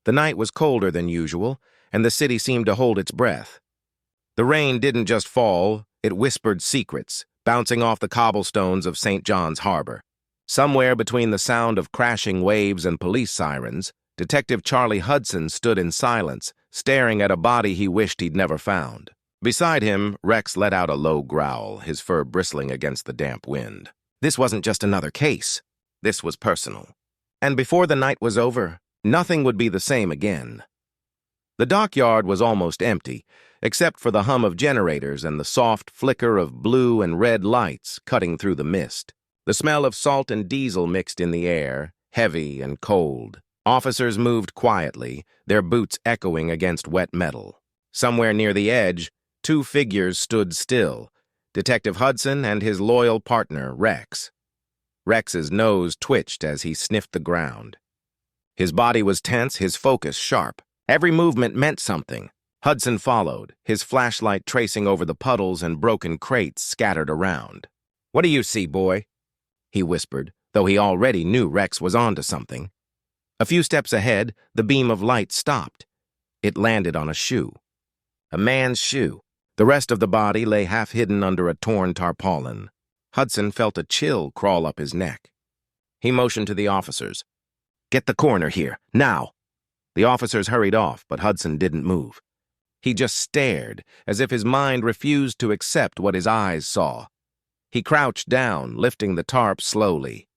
The night was colder than usual, and the city seemed to hold its breath. The rain didn't just fall, it whispered secrets, bouncing off the cobblestones of St. John's Harbor. Somewhere between the sound of crashing waves and police sirens, Detective Charlie Hudson stood in silence, staring at a body he wished he'd never found. Beside him, Rex let out a low growl, his fur bristling against the damp wind. This wasn't just another case. This was personal. And before the night was over, nothing would be the same again. The dockyard was almost empty, except for the hum of generators and the soft flicker of blue and red lights cutting through the mist. The smell of salt and diesel mixed in the air, heavy and cold. Officers moved quietly, their boots echoing against wet metal. Somewhere near the edge, two figures stood still, Detective Hudson and his loyal partner, Rex. Rex's nose twitched as he sniffed the ground. His body was tense, his focus sharp. Every movement meant something. Hudson followed, his flashlight tracing over the puddles and broken crates scattered around. "What do you see, boy?" he whispered, though he already knew Rex was onto something. A few steps ahead, the beam of light stopped. It landed on a shoe. A man's shoe. The rest of the body lay half hidden under a torn tarpaulin. Hudson felt a chill crawl up his neck. He motioned to the officers. "Get the coroner here, now!" The officers hurried off, but Hudson didn't move. He just stared, as if his mind refused to accept what his eyes saw. He crouched down, lifting the tarp slowly.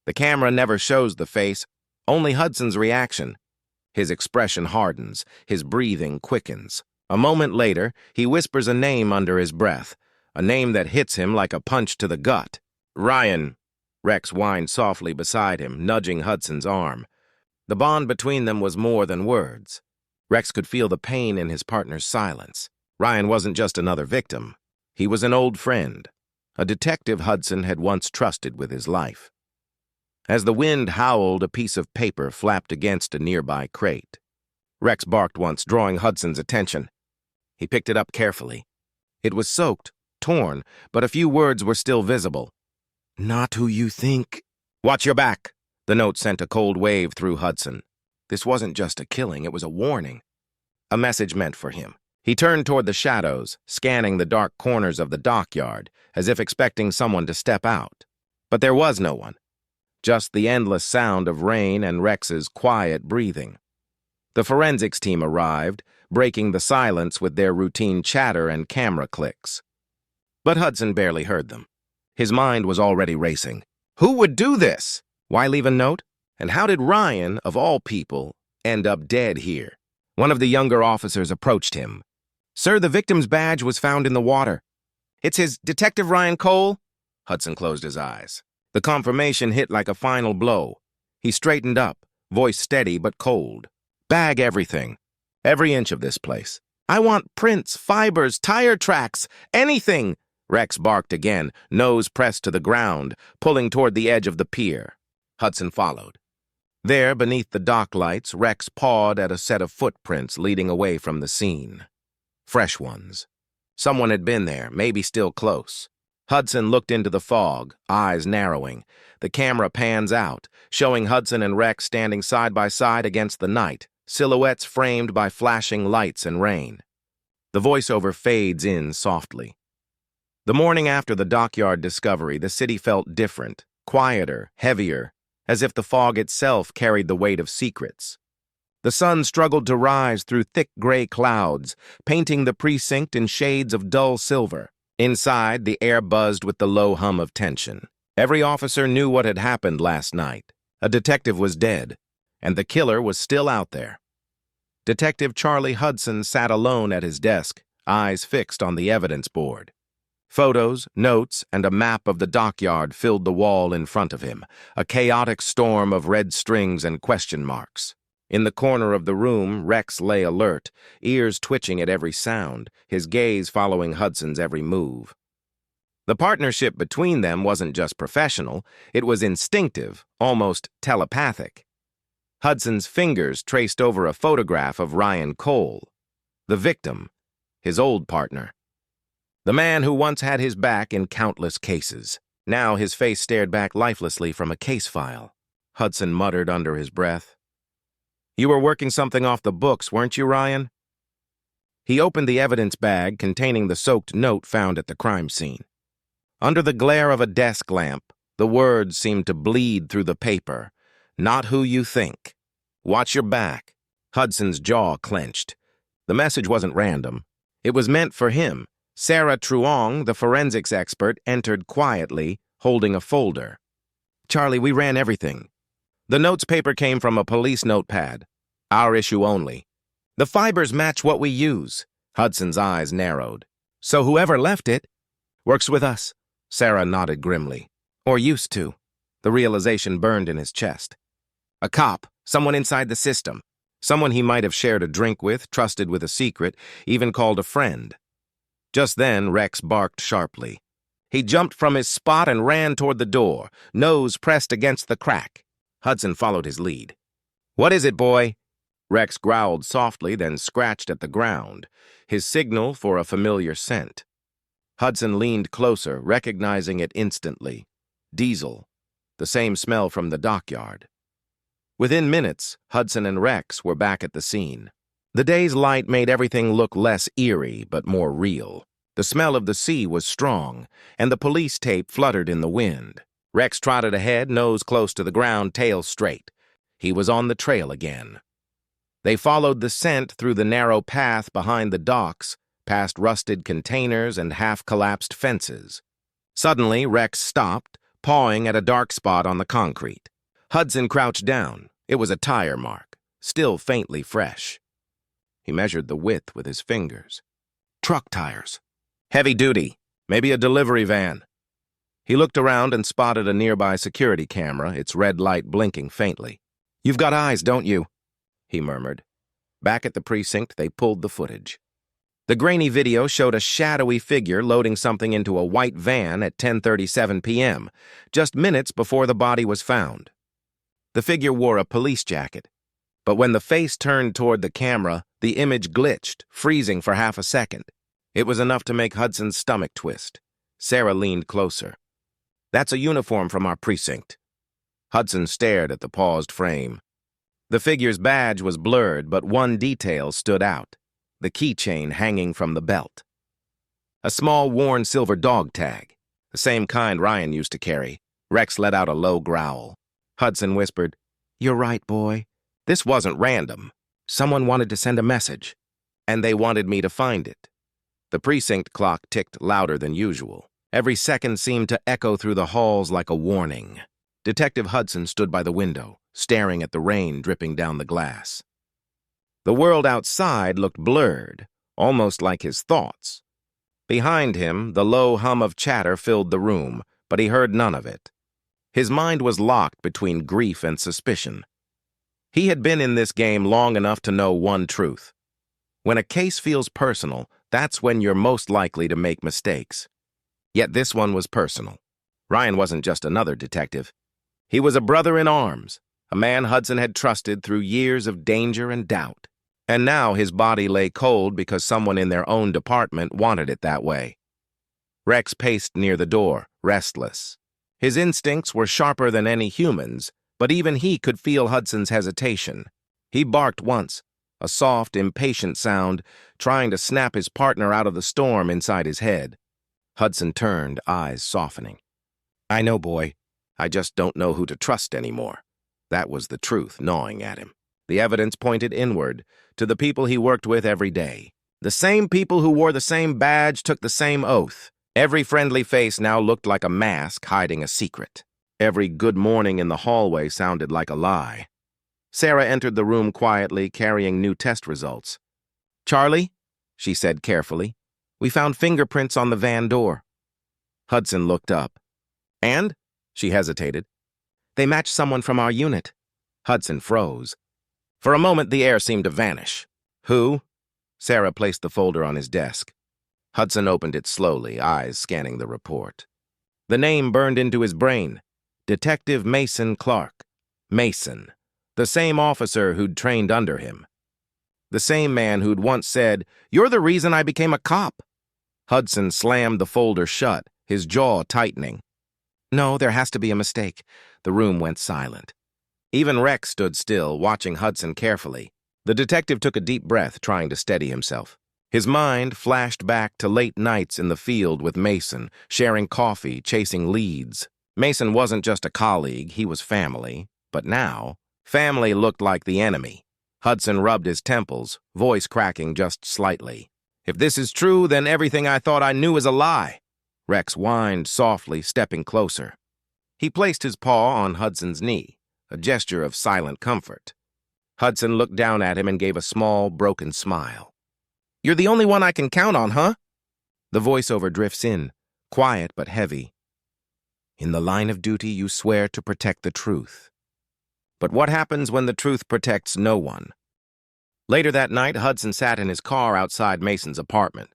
The camera never shows the face, only Hudson's reaction. His expression hardens, his breathing quickens. A moment later, he whispers a name under his breath, a name that hits him like a punch to the gut. "Ryan." Rex whined softly beside him, nudging Hudson's arm. The bond between them was more than words. Rex could feel the pain in his partner's silence. Ryan wasn't just another victim. He was an old friend, a detective Hudson had once trusted with his life. As the wind howled, a piece of paper flapped against a nearby crate. Rex barked once, drawing Hudson's attention. He picked it up carefully. It was soaked, torn, but a few words were still visible. "Not who you think." "Watch your back." The note sent a cold wave through Hudson. This wasn't just a killing, it was a warning. A message meant for him. He turned toward the shadows, scanning the dark corners of the dockyard, as if expecting someone to step out. But there was no one. Just the endless sound of rain and Rex's quiet breathing. The forensics team arrived, breaking the silence with their routine chatter and camera clicks. But Hudson barely heard them. His mind was already racing. Who would do this? Why leave a note? And how did Ryan, of all people, end up dead here? One of the younger officers approached him. "Sir, the victim's badge was found in the water." "It's his Detective Ryan Cole?" Hudson closed his eyes. The confirmation hit like a final blow. He straightened up, voice steady but cold. "Bag everything. Every inch of this place. I want prints, fibers, tire tracks, anything!" Rex barked again, nose pressed to the ground, pulling toward the edge of the pier. Hudson followed. There, beneath the dock lights, Rex pawed at a set of footprints leading away from the scene. Fresh ones. Someone had been there, maybe still close. Hudson looked into the fog, eyes narrowing. The camera pans out, showing Hudson and Rex standing side by side against the night, silhouettes framed by flashing lights and rain. The voiceover fades in softly. The morning after the dockyard discovery, the city felt different, quieter, heavier, as if the fog itself carried the weight of secrets. The sun struggled to rise through thick gray clouds, painting the precinct in shades of dull silver. Inside, the air buzzed with the low hum of tension. Every officer knew what had happened last night. A detective was dead, and the killer was still out there. Detective Charlie Hudson sat alone at his desk, eyes fixed on the evidence board. Photos, notes, and a map of the dockyard filled the wall in front of him, a chaotic storm of red strings and question marks. In the corner of the room, Rex lay alert, ears twitching at every sound, his gaze following Hudson's every move. The partnership between them wasn't just professional, it was instinctive, almost telepathic. Hudson's fingers traced over a photograph of Ryan Cole, the victim, his old partner. The man who once had his back in countless cases. Now his face stared back lifelessly from a case file. Hudson muttered under his breath, You were working something off the books, weren't you, Ryan? He opened the evidence bag containing the soaked note found at the crime scene. Under the glare of a desk lamp, the words seemed to bleed through the paper. Not who you think. Watch your back. Hudson's jaw clenched. The message wasn't random. It was meant for him. Sarah Truong, the forensics expert, entered quietly, holding a folder. Charlie, we ran everything. The notes paper came from a police notepad. Our issue only. The fibers match what we use. Hudson's eyes narrowed. So whoever left it works with us. Sarah nodded grimly. Or used to. The realization burned in his chest. A cop, someone inside the system. Someone he might have shared a drink with, trusted with a secret, even called a friend. Just then, Rex barked sharply. He jumped from his spot and ran toward the door, nose pressed against the crack. Hudson followed his lead. What is it, boy? Rex growled softly, then scratched at the ground, his signal for a familiar scent. Hudson leaned closer, recognizing it instantly. Diesel, the same smell from the dockyard. Within minutes, Hudson and Rex were back at the scene. The day's light made everything look less eerie, but more real. The smell of the sea was strong, and the police tape fluttered in the wind. Rex trotted ahead, nose close to the ground, tail straight. He was on the trail again. They followed the scent through the narrow path behind the docks, past rusted containers and half-collapsed fences. Suddenly, Rex stopped, pawing at a dark spot on the concrete. Hudson crouched down. It was a tire mark, still faintly fresh. He measured the width with his fingers. Truck tires. Heavy duty. Maybe a delivery van. He looked around and spotted a nearby security camera, its red light blinking faintly. You've got eyes, don't you? He murmured. Back at the precinct, they pulled the footage. The grainy video showed a shadowy figure loading something into a white van at 10:37 p.m., just minutes before the body was found. The figure wore a police jacket, but when the face turned toward the camera, the image glitched, freezing for half a second. It was enough to make Hudson's stomach twist. Sarah leaned closer. That's a uniform from our precinct. Hudson stared at the paused frame. The figure's badge was blurred, but one detail stood out. The keychain hanging from the belt. A small worn silver dog tag, the same kind Ryan used to carry. Rex let out a low growl. Hudson whispered, You're right, boy. This wasn't random. Someone wanted to send a message, and they wanted me to find it. The precinct clock ticked louder than usual. Every second seemed to echo through the halls like a warning. Detective Hudson stood by the window, staring at the rain dripping down the glass. The world outside looked blurred, almost like his thoughts. Behind him, the low hum of chatter filled the room, but he heard none of it. His mind was locked between grief and suspicion. He had been in this game long enough to know one truth. When a case feels personal, that's when you're most likely to make mistakes. Yet this one was personal. Ryan wasn't just another detective. He was a brother in arms, a man Hudson had trusted through years of danger and doubt. And now his body lay cold because someone in their own department wanted it that way. Rex paced near the door, restless. His instincts were sharper than any human's, but even he could feel Hudson's hesitation. He barked once, a soft, impatient sound, trying to snap his partner out of the storm inside his head. Hudson turned, eyes softening. I know, boy. I just don't know who to trust anymore. That was the truth gnawing at him. The evidence pointed inward, to the people he worked with every day. The same people who wore the same badge, took the same oath. Every friendly face now looked like a mask hiding a secret. Every good morning in the hallway sounded like a lie. Sarah entered the room quietly, carrying new test results. Charlie, she said carefully, we found fingerprints on the van door. Hudson looked up. And? She hesitated. They match someone from our unit. Hudson froze. For a moment, the air seemed to vanish. Who? Sarah placed the folder on his desk. Hudson opened it slowly, eyes scanning the report. The name burned into his brain. Detective Mason Clark. Mason. The same officer who'd trained under him. The same man who'd once said, "You're the reason I became a cop." Hudson slammed the folder shut, his jaw tightening. No, there has to be a mistake. The room went silent. Even Rex stood still, watching Hudson carefully. The detective took a deep breath, trying to steady himself. His mind flashed back to late nights in the field with Mason, sharing coffee, chasing leads. Mason wasn't just a colleague, he was family. But now, family looked like the enemy. Hudson rubbed his temples, voice cracking just slightly. If this is true, then everything I thought I knew is a lie. Rex whined softly, stepping closer. He placed his paw on Hudson's knee, a gesture of silent comfort. Hudson looked down at him and gave a small, broken smile. "You're the only one I can count on, huh?" The voiceover drifts in, quiet but heavy. "In the line of duty, you swear to protect the truth. But what happens when the truth protects no one?" Later that night, Hudson sat in his car outside Mason's apartment.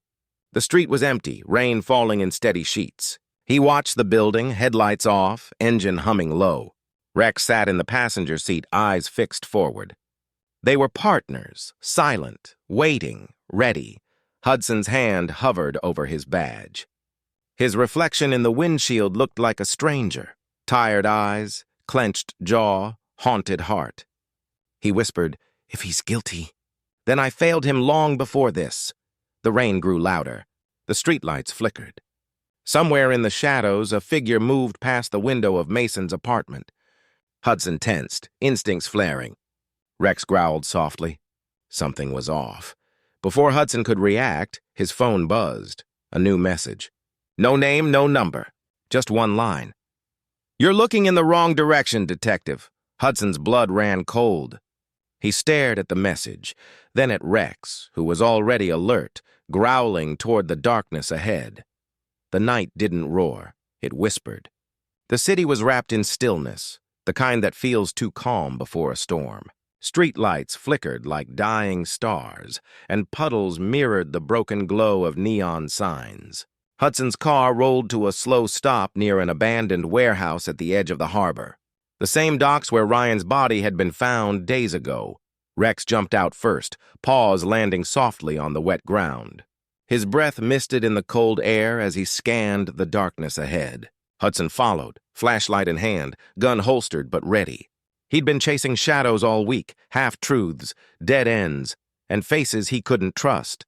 The street was empty, rain falling in steady sheets. He watched the building, headlights off, engine humming low. Rex sat in the passenger seat, eyes fixed forward. They were partners, silent, waiting, ready. Hudson's hand hovered over his badge. His reflection in the windshield looked like a stranger. Tired eyes, clenched jaw, haunted heart. He whispered, "If he's guilty." "Then I failed him long before this." The rain grew louder. The streetlights flickered. Somewhere in the shadows, a figure moved past the window of Mason's apartment. Hudson tensed, instincts flaring. Rex growled softly. Something was off. Before Hudson could react, his phone buzzed. A new message. No name, no number. Just one line. "You're looking in the wrong direction, detective." Hudson's blood ran cold. He stared at the message, then at Rex, who was already alert, growling toward the darkness ahead. The night didn't roar, it whispered. The city was wrapped in stillness, the kind that feels too calm before a storm. Streetlights flickered like dying stars, and puddles mirrored the broken glow of neon signs. Hudson's car rolled to a slow stop near an abandoned warehouse at the edge of the harbor. The same docks where Ryan's body had been found days ago. Rex jumped out first, paws landing softly on the wet ground. His breath misted in the cold air as he scanned the darkness ahead. Hudson followed, flashlight in hand, gun holstered but ready. He'd been chasing shadows all week, half-truths, dead ends, and faces he couldn't trust.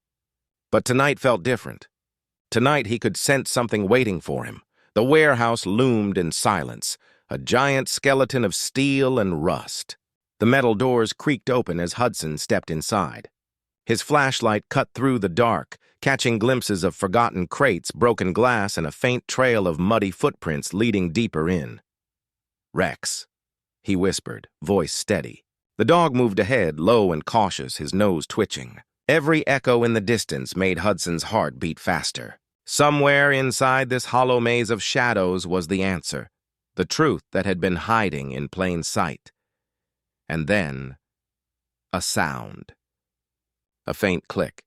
But tonight felt different. Tonight he could sense something waiting for him. The warehouse loomed in silence, a giant skeleton of steel and rust. The metal doors creaked open as Hudson stepped inside. His flashlight cut through the dark, catching glimpses of forgotten crates, broken glass, and a faint trail of muddy footprints leading deeper in. "Rex," he whispered, voice steady. The dog moved ahead, low and cautious, his nose twitching. Every echo in the distance made Hudson's heart beat faster. Somewhere inside this hollow maze of shadows was the answer, the truth that had been hiding in plain sight. And then, a sound. A faint click.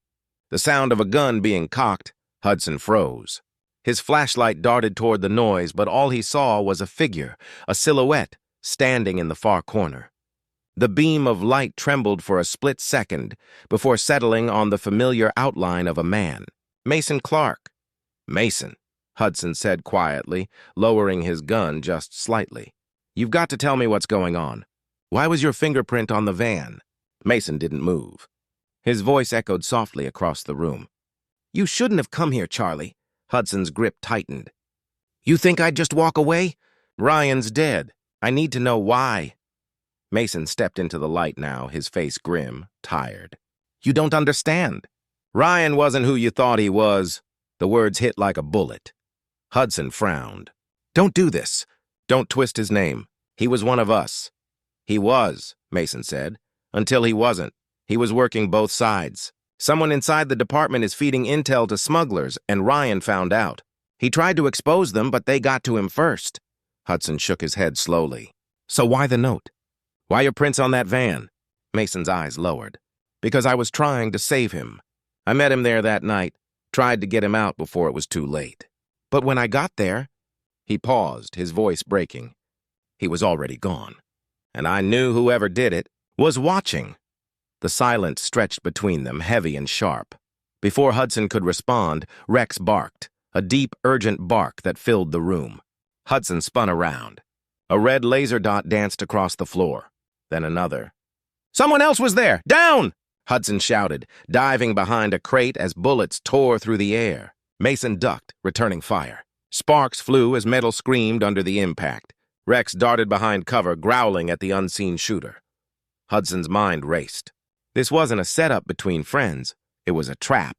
The sound of a gun being cocked. Hudson froze. His flashlight darted toward the noise, but all he saw was a figure, a silhouette, standing in the far corner. The beam of light trembled for a split second before settling on the familiar outline of a man. Mason Clark. "Mason," Hudson said quietly, lowering his gun just slightly. "You've got to tell me what's going on. Why was your fingerprint on the van?" Mason didn't move. His voice echoed softly across the room. "You shouldn't have come here, Charlie." Hudson's grip tightened. "You think I'd just walk away? Ryan's dead. I need to know why." Mason stepped into the light now, his face grim, tired. "You don't understand. Ryan wasn't who you thought he was." The words hit like a bullet. Hudson frowned. "Don't do this. Don't twist his name. He was one of us." "He was," Mason said, "until he wasn't. He was working both sides. Someone inside the department is feeding intel to smugglers, and Ryan found out. He tried to expose them, but they got to him first." Hudson shook his head slowly. "So why the note? Why your prints on that van?" Mason's eyes lowered. "Because I was trying to save him. I met him there that night, tried to get him out before it was too late. But when I got there..." He paused, his voice breaking. "He was already gone. And I knew whoever did it was watching." The silence stretched between them, heavy and sharp. Before Hudson could respond, Rex barked, a deep, urgent bark that filled the room. Hudson spun around. A red laser dot danced across the floor. then another. "Someone else was there! Down!" Hudson shouted, diving behind a crate as bullets tore through the air. Mason ducked, returning fire. Sparks flew as metal screamed under the impact. Rex darted behind cover, growling at the unseen shooter. Hudson's mind raced. This wasn't a setup between friends. It was a trap.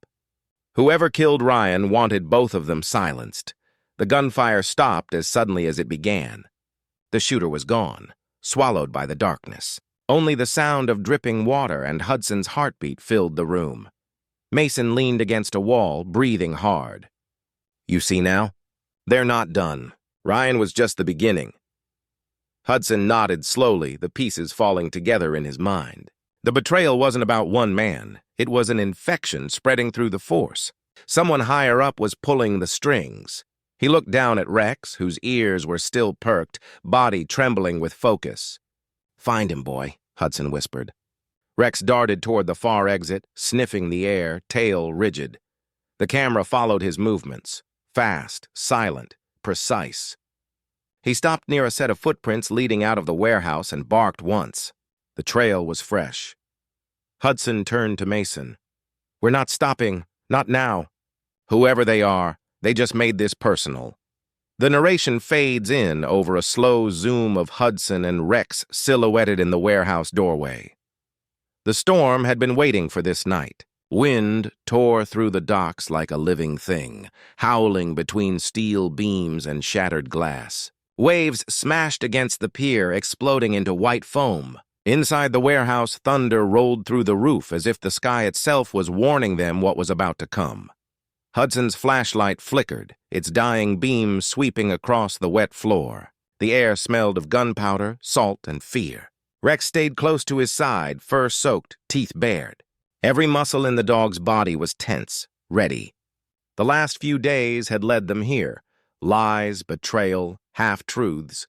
Whoever killed Ryan wanted both of them silenced. The gunfire stopped as suddenly as it began. The shooter was gone, swallowed by the darkness. Only the sound of dripping water and Hudson's heartbeat filled the room. Mason leaned against a wall, breathing hard. "You see now? They're not done. Ryan was just the beginning." Hudson nodded slowly, the pieces falling together in his mind. The betrayal wasn't about one man. It was an infection spreading through the force. Someone higher up was pulling the strings. He looked down at Rex, whose ears were still perked, body trembling with focus. "Find him, boy," Hudson whispered. Rex darted toward the far exit, sniffing the air, tail rigid. The camera followed his movements, fast, silent, precise. He stopped near a set of footprints leading out of the warehouse and barked once. The trail was fresh. Hudson turned to Mason. "We're not stopping, not now. Whoever they are, they just made this personal." The narration fades in over a slow zoom of Hudson and Rex silhouetted in the warehouse doorway. The storm had been waiting for this night. Wind tore through the docks like a living thing, howling between steel beams and shattered glass. Waves smashed against the pier, exploding into white foam. Inside the warehouse, thunder rolled through the roof as if the sky itself was warning them what was about to come. Hudson's flashlight flickered, its dying beam sweeping across the wet floor. The air smelled of gunpowder, salt, and fear. Rex stayed close to his side, fur soaked, teeth bared. Every muscle in the dog's body was tense, ready. The last few days had led them here. Lies, betrayal, half-truths.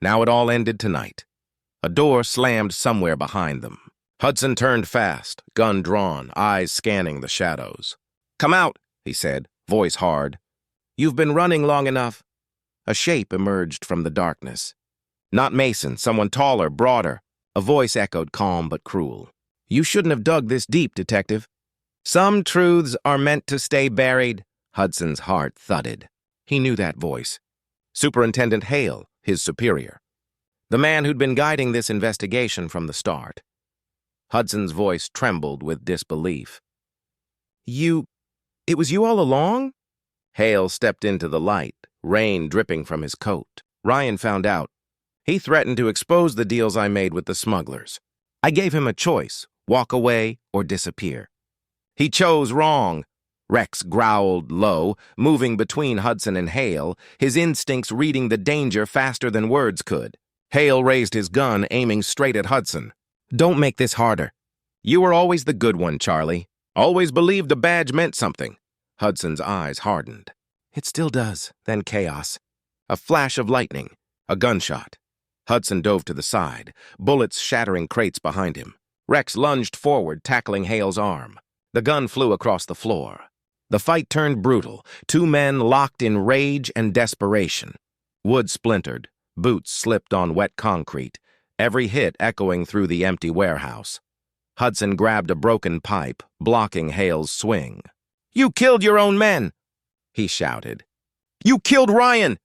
Now it all ended tonight. A door slammed somewhere behind them. Hudson turned fast, gun drawn, eyes scanning the shadows. "Come out," he said, voice hard. "You've been running long enough." A shape emerged from the darkness. Not Mason, someone taller, broader. A voice echoed calm but cruel. "You shouldn't have dug this deep, Detective." "Some truths are meant to stay buried." Hudson's heart thudded. He knew that voice. Superintendent Hale, his superior. The man who'd been guiding this investigation from the start. Hudson's voice trembled with disbelief. It was you all along?" Hale stepped into the light, rain dripping from his coat. "Ryan found out. He threatened to expose the deals I made with the smugglers. I gave him a choice, walk away or disappear. He chose wrong." Rex growled low, moving between Hudson and Hale, his instincts reading the danger faster than words could. Hale raised his gun, aiming straight at Hudson. "Don't make this harder. You were always the good one, Charlie. Always believed a badge meant something." Hudson's eyes hardened. "It still does." Then chaos. A flash of lightning. A gunshot. Hudson dove to the side, bullets shattering crates behind him. Rex lunged forward, tackling Hale's arm. The gun flew across the floor. The fight turned brutal, two men locked in rage and desperation. Wood splintered, boots slipped on wet concrete, every hit echoing through the empty warehouse. Hudson grabbed a broken pipe, blocking Hale's swing. "You killed your own men!" he shouted. "You killed Ryan!"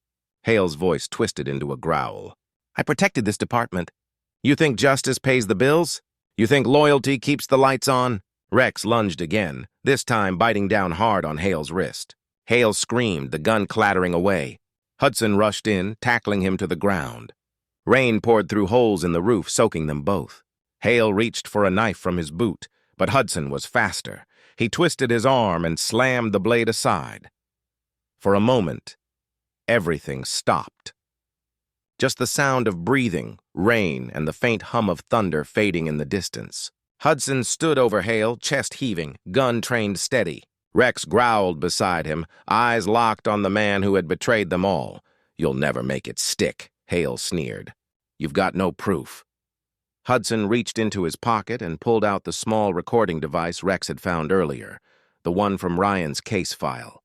Hale's voice twisted into a growl. "I protected this department. You think justice pays the bills? You think loyalty keeps the lights on?" Rex lunged again, this time biting down hard on Hale's wrist. Hale screamed, the gun clattering away. Hudson rushed in, tackling him to the ground. Rain poured through holes in the roof, soaking them both. Hale reached for a knife from his boot, but Hudson was faster. He twisted his arm and slammed the blade aside. For a moment, everything stopped. Just the sound of breathing, rain, and the faint hum of thunder fading in the distance. Hudson stood over Hale, chest heaving, gun trained steady. Rex growled beside him, eyes locked on the man who had betrayed them all. "You'll never make it stick," Hale sneered. "You've got no proof." Hudson reached into his pocket and pulled out the small recording device Rex had found earlier, the one from Ryan's case file.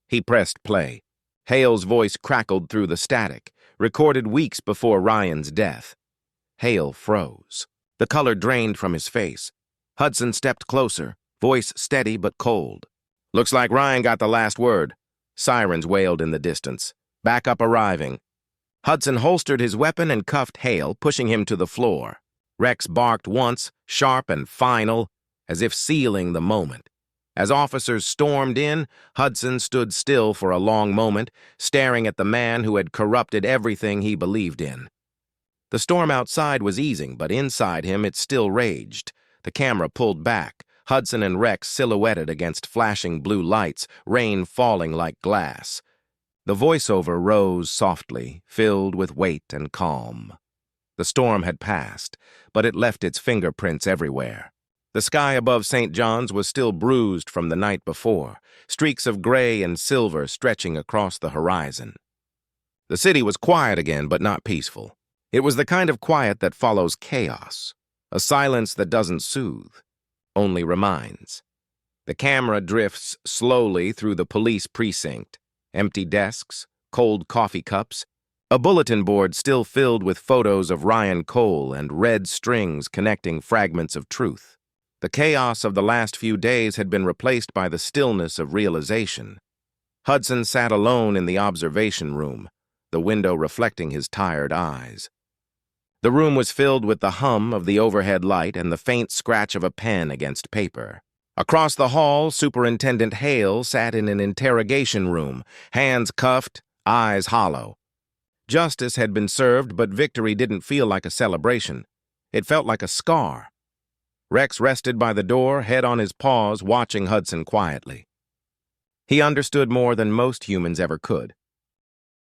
He pressed play. Hale's voice crackled through the static, recorded weeks before Ryan's death. Hale froze. The color drained from his face. Hudson stepped closer, voice steady but cold. "Looks like Ryan got the last word." Sirens wailed in the distance. Backup arriving. Hudson holstered his weapon and cuffed Hale, pushing him to the floor. Rex barked once, sharp and final, as if sealing the moment. As officers stormed in, Hudson stood still for a long moment, staring at the man who had corrupted everything he believed in. The storm outside was easing, but inside him it still raged. The camera pulled back, Hudson and Rex silhouetted against flashing blue lights, rain falling like glass. The voiceover rose softly, filled with weight and calm. The storm had passed, but it left its fingerprints everywhere. The sky above St. John's was still bruised from the night before, streaks of gray and silver stretching across the horizon. The city was quiet again, but not peaceful. It was the kind of quiet that follows chaos, a silence that doesn't soothe, only reminds. The camera drifts slowly through the police precinct, empty desks, cold coffee cups, a bulletin board still filled with photos of Ryan Cole and red strings connecting fragments of truth. The chaos of the last few days had been replaced by the stillness of realization. Hudson sat alone in the observation room, the window reflecting his tired eyes. The room was filled with the hum of the overhead light and the faint scratch of a pen against paper. Across the hall, Superintendent Hale sat in an interrogation room, hands cuffed, eyes hollow. Justice had been served, but victory didn't feel like a celebration. It felt like a scar. Rex rested by the door, head on his paws, watching Hudson quietly. He understood more than most humans ever could.